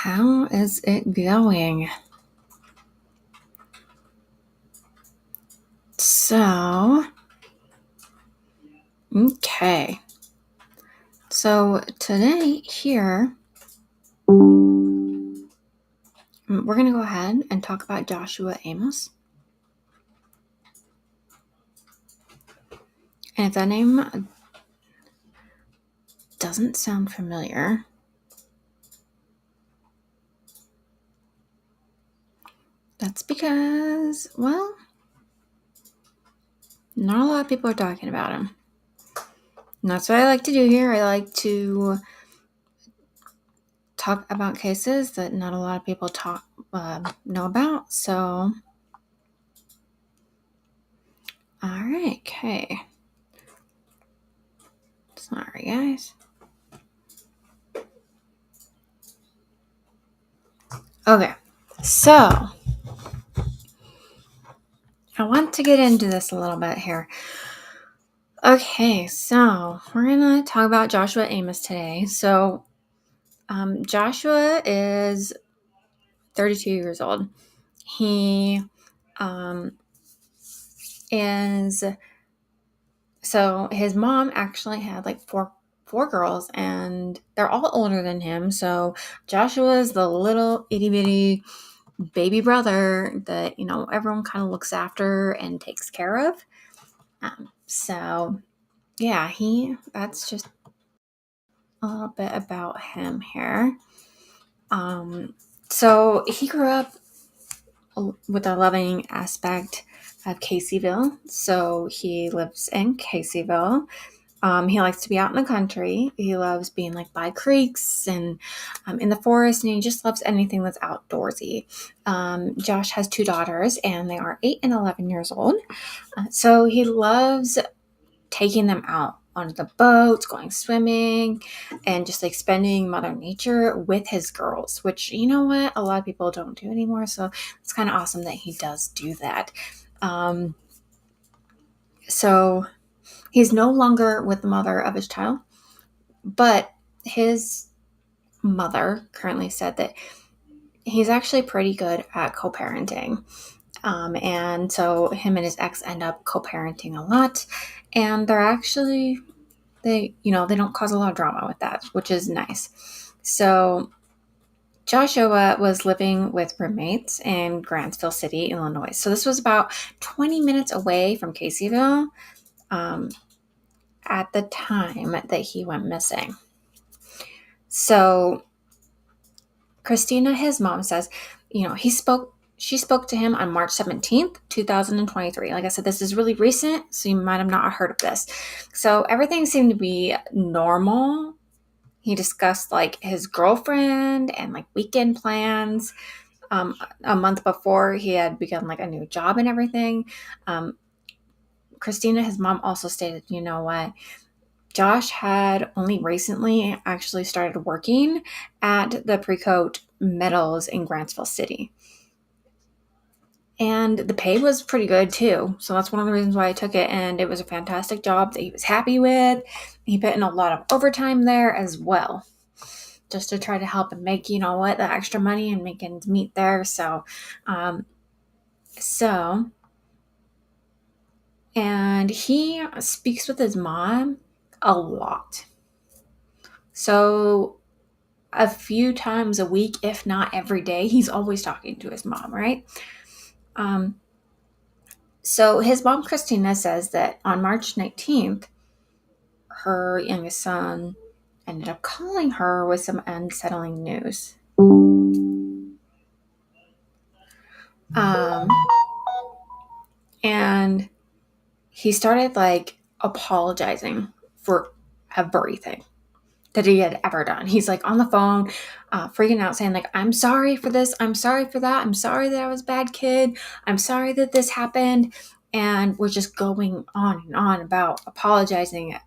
How is it going? So, okay. So today here, we're going to go ahead and talk about Joshua Amos. And if that name doesn't sound familiar, that's because, well, not a lot of people are talking about him. And that's what I like to do here. I like to talk about cases that not a lot of people know about. So, all right, okay. Sorry, guys. Okay, so I want to get into this a little bit here. Okay, so we're going to talk about Joshua Amos today. So, Joshua is 32 years old. He is, so his mom actually had like four girls, and they're all older than him. So Joshua is the little itty bitty baby brother that, everyone kind of looks after and takes care of. So yeah, that's just a little bit about him here. So he grew up with a loving aspect of Caseyville. So he lives in Caseyville. He likes to be out in the country. He loves being like by creeks and in the forest, and he just loves anything that's outdoorsy. Josh has two daughters, and they are 8 and 11 years old. So he loves taking them out on the boats, going swimming, and just like spending Mother Nature with his girls, which, you know what, a lot of people don't do anymore. So it's kind of awesome that he does do that. So he's no longer with the mother of his child, but his mother currently said that he's actually pretty good at co-parenting. And so him and his ex end up co-parenting a lot, and they don't cause a lot of drama with that, which is nice. So Joshua was living with roommates in Grantsville City, Illinois. So this was about 20 minutes away from Caseyville at the time that he went missing. So Christina, his mom, says, she spoke to him on March 17th, 2023. Like I said, this is really recent, so you might have not heard of this. So everything seemed to be normal. He discussed like his girlfriend and like weekend plans. A month before, he had begun like a new job and everything. Christina, his mom, also stated, you know what? Josh had only recently actually started working at the Precoat Metals in Grantsville City. And the pay was pretty good too. So that's one of the reasons why I took it. And it was a fantastic job that he was happy with. He put in a lot of overtime there as well, just to try to help him make, the extra money and make ends meet there. And he speaks with his mom a lot. So a few times a week, if not every day, he's always talking to his mom, right? So his mom, Christina, says that on March 19th, her youngest son ended up calling her with some unsettling news. And he started like apologizing for everything that he had ever done. He's like on the phone, freaking out, saying like, I'm sorry for this. I'm sorry for that. I'm sorry that I was a bad kid. I'm sorry that this happened. And we're just going on and on about apologizing.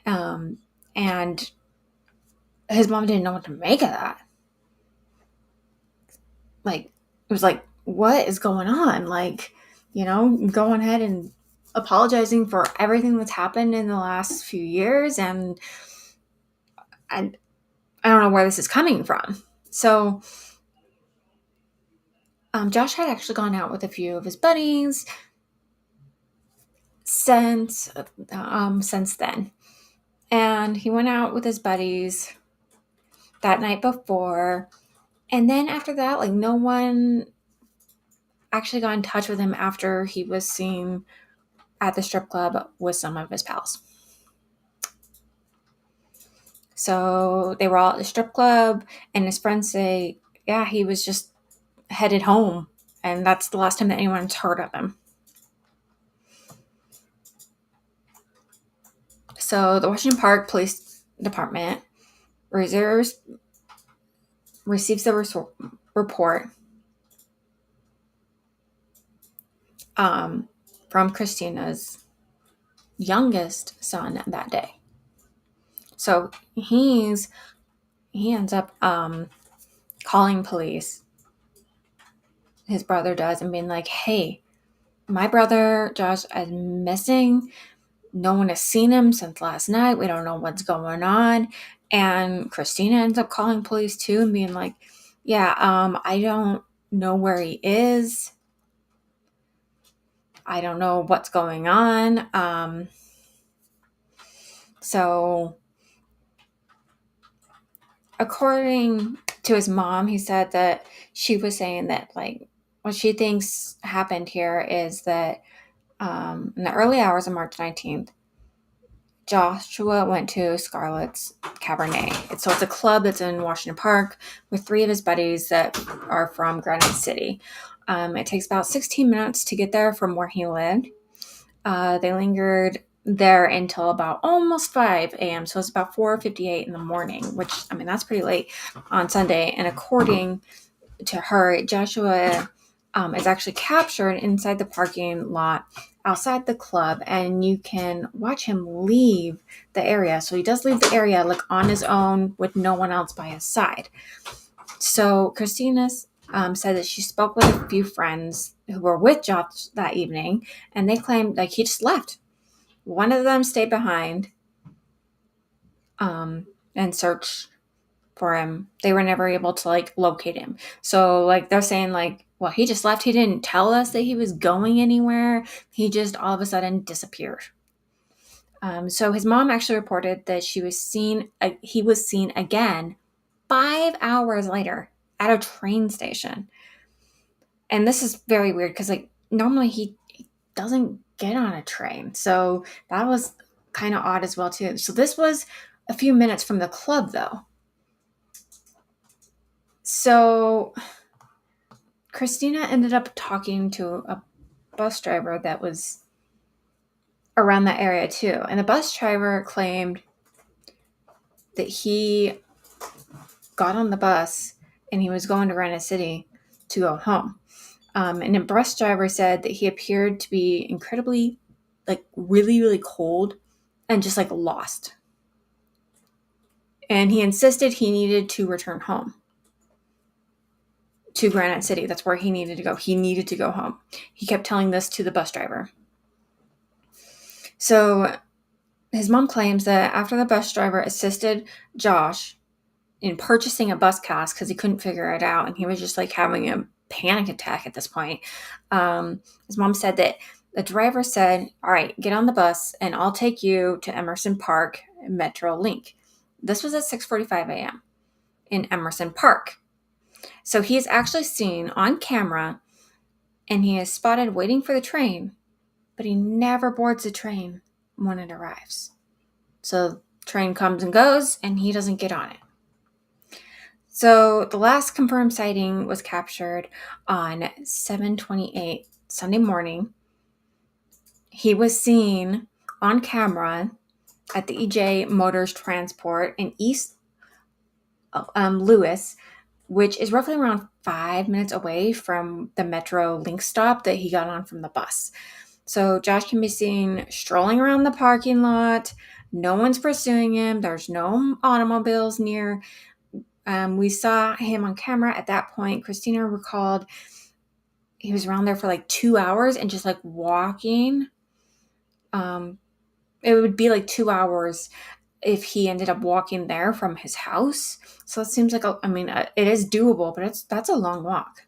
And his mom didn't know what to make of that. Like, it was like, what is going on? Like, going ahead and apologizing for everything that's happened in the last few years. And I don't know where this is coming from. So Josh had actually gone out with a few of his buddies since then. And he went out with his buddies that night before. And then after that, like, no one actually got in touch with him after he was seen at the strip club with some of his pals. So they were all at the strip club, and his friends say, yeah, he was just headed home. And that's the last time that anyone's heard of him. So the Washington Park Police Department receives the report from Christina's youngest son that day. So he ends up calling police. His brother does, and being like, hey, my brother Josh is missing. No one has seen him since last night. We don't know what's going on. And Christina ends up calling police too and being like, yeah, I don't know where he is. I don't know what's going on. So according to his mom, he said that she was saying that, like, what she thinks happened here is that in the early hours of March 19th, Joshua went to Scarlett's Cabernet. So it's a club that's in Washington Park with three of his buddies that are from Granite City. It takes about 16 minutes to get there from where he lived. They lingered there until about almost 5 a.m. So it's about 4:58 in the morning, which, I mean, that's pretty late on Sunday. And according to her, Joshua is actually captured inside the parking lot outside the club, and you can watch him leave the area. So he does leave the area, like, on his own with no one else by his side. So Christina said that she spoke with a few friends who were with Josh that evening, and they claimed, like, he just left. One of them stayed behind and searched for him. They were never able to, like, locate him. So, like, they're saying, like, well, he just left. He didn't tell us that he was going anywhere. He just all of a sudden disappeared. So his mom actually reported that he was seen again 5 hours later at a train station. And this is very weird because, like, normally he doesn't get on a train. So that was kind of odd as well too. So this was a few minutes from the club, though. So Christina ended up talking to a bus driver that was around that area too. And the bus driver claimed that he got on the bus and he was going to Granite City to go home. And the bus driver said that he appeared to be incredibly, like, really, really cold and just, like, lost. And he insisted he needed to return home to Granite City. That's where he needed to go. He needed to go home. He kept telling this to the bus driver. So his mom claims that after the bus driver assisted Josh in purchasing a bus pass because he couldn't figure it out and he was just, like, having a panic attack at this point, his mom said that the driver said, all right, get on the bus and I'll take you to Emerson Park Metro Link. This was at 6:45 a.m. in Emerson Park. So he is actually seen on camera and he is spotted waiting for the train, but he never boards the train when it arrives. So the train comes and goes and he doesn't get on it. So the last confirmed sighting was captured on 7:28 Sunday morning. He was seen on camera at the EJ Motors Transport in East Louis, which is roughly around 5 minutes away from the Metro Link stop that he got on from the bus. So Josh can be seen strolling around the parking lot. No one's pursuing him. There's no automobiles near. We saw him on camera at that point. Christina recalled he was around there for like 2 hours and just, like, walking. It would be like 2 hours if he ended up walking there from his house. So it seems like, it is doable, but that's a long walk.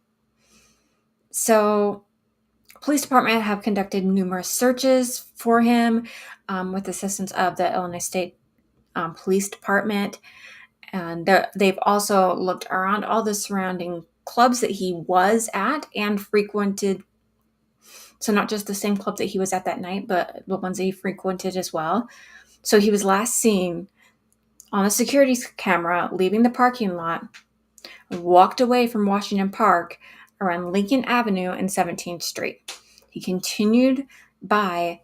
So police department have conducted numerous searches for him with assistance of the Illinois State Police Department. And they've also looked around all the surrounding clubs that he was at and frequented. So not just the same club that he was at that night, but the ones that he frequented as well. So he was last seen on a security camera leaving the parking lot, walked away from Washington Park around Lincoln Avenue and 17th Street. He continued by,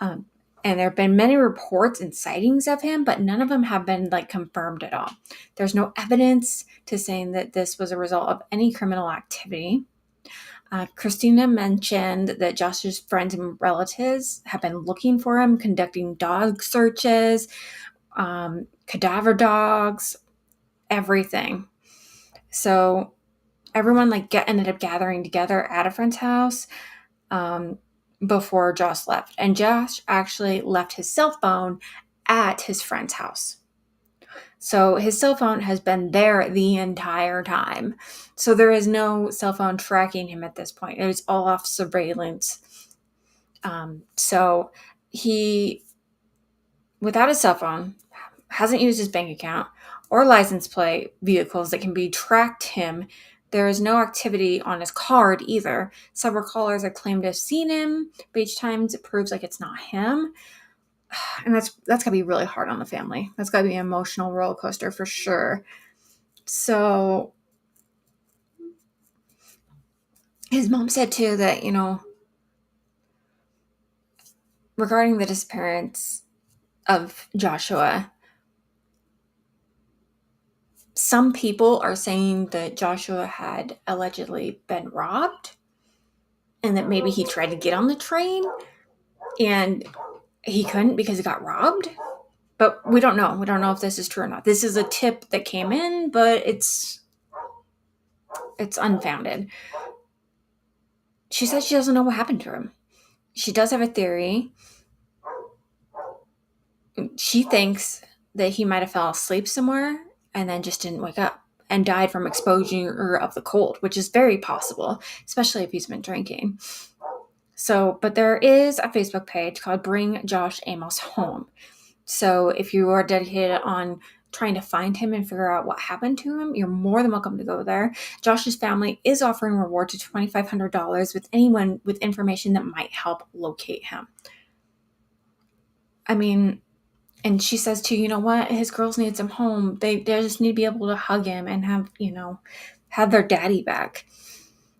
and there have been many reports and sightings of him, but none of them have been confirmed at all. There's no evidence to saying that this was a result of any criminal activity. Christina mentioned that Josh's friends and relatives have been looking for him, conducting dog searches, cadaver dogs, everything. So everyone ended up gathering together at a friend's house before Josh left. And Josh actually left his cell phone at his friend's house. So his cell phone has been there the entire time. So there is no cell phone tracking him at this point. It is all off surveillance. So he, without a cell phone, hasn't used his bank account or license plate vehicles that can be tracked him. There is no activity on his card either. Several callers have claimed to have seen him, but each time it proves it's not him. And that's gotta be really hard on the family. That's gotta be an emotional roller coaster for sure. So his mom said too that, regarding the disappearance of Joshua, some people are saying that Joshua had allegedly been robbed and that maybe he tried to get on the train and he couldn't because he got robbed. But we don't know. We don't know if this is true or not. This is a tip that came in, but it's unfounded. She said she doesn't know what happened to him. She does have a theory. She thinks that he might have fell asleep somewhere and then just didn't wake up and died from exposure of the cold, which is very possible, especially if he's been drinking. So, but there is a Facebook page called Bring Josh Amos Home. So if you are dedicated on trying to find him and figure out what happened to him, you're more than welcome to go there. Josh's family is offering rewards of $2,500 with anyone with information that might help locate him. And she says too, you know what? His girls need some home. They just need to be able to hug him and have their daddy back.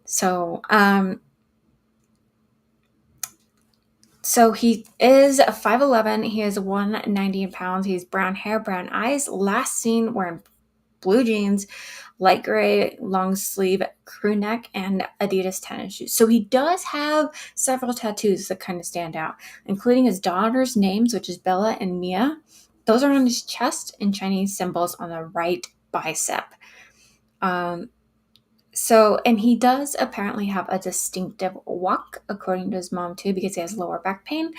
So, So he is 5'11". He is 190 pounds. He's brown hair, brown eyes. Last seen wearing blue jeans, light gray, long sleeve crew neck, and Adidas tennis shoes. So he does have several tattoos that kind of stand out, including his daughter's names, which is Bella and Mia. Those are on his chest and Chinese symbols on the right bicep. And he does apparently have a distinctive walk, according to his mom too, because he has lower back pain.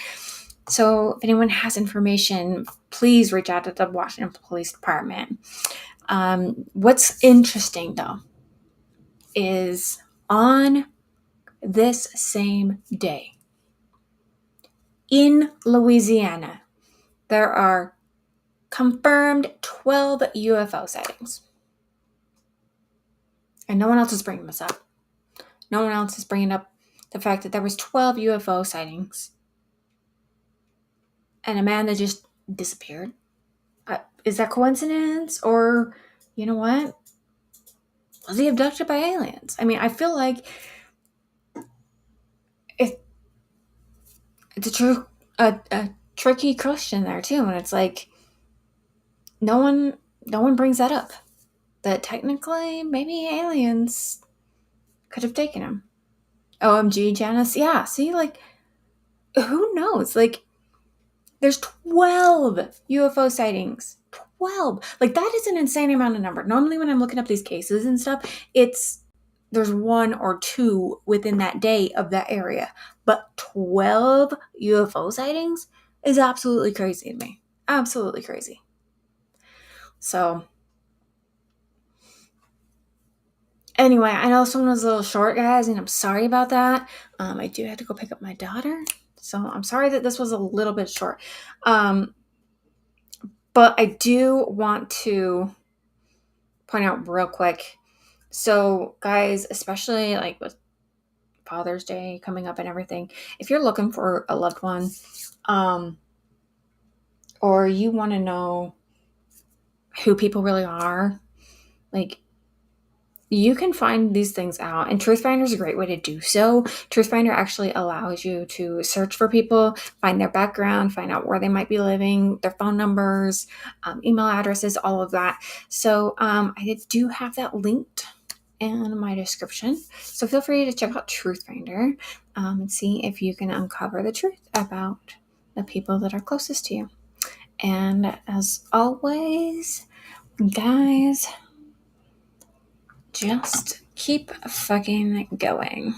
So if anyone has information, please reach out to the Washington Police Department. What's interesting though is on this same day in Louisiana, there are confirmed 12 UFO sightings. And no one else is bringing this up. No one else is bringing up the fact that there was 12 UFO sightings and a man that just disappeared. Is that coincidence? Or, you know what? Was he abducted by aliens? I feel like it's a tricky question there too. And it's no one brings that up. That technically maybe aliens could have taken him. OMG, Janice. Yeah, see, who knows? There's 12 UFO sightings. 12. That is an insane amount of number. Normally when I'm looking up these cases and stuff, there's one or two within that day of that area. But 12 UFO sightings is absolutely crazy to me. Absolutely crazy. So anyway, I know this one was a little short, guys, and I'm sorry about that. I do have to go pick up my daughter, so I'm sorry that this was a little bit short. But I do want to point out real quick. So, guys, especially like with Father's Day coming up and everything, if you're looking for a loved one, or you want to know who people really are, like, you can find these things out, and Truthfinder is a great way to do so. Truthfinder actually allows you to search for people, find their background, find out where they might be living, their phone numbers, email addresses, all of that. So I do have that linked in my description. So feel free to check out Truthfinder and see if you can uncover the truth about the people that are closest to you. And as always, guys, just keep fucking going.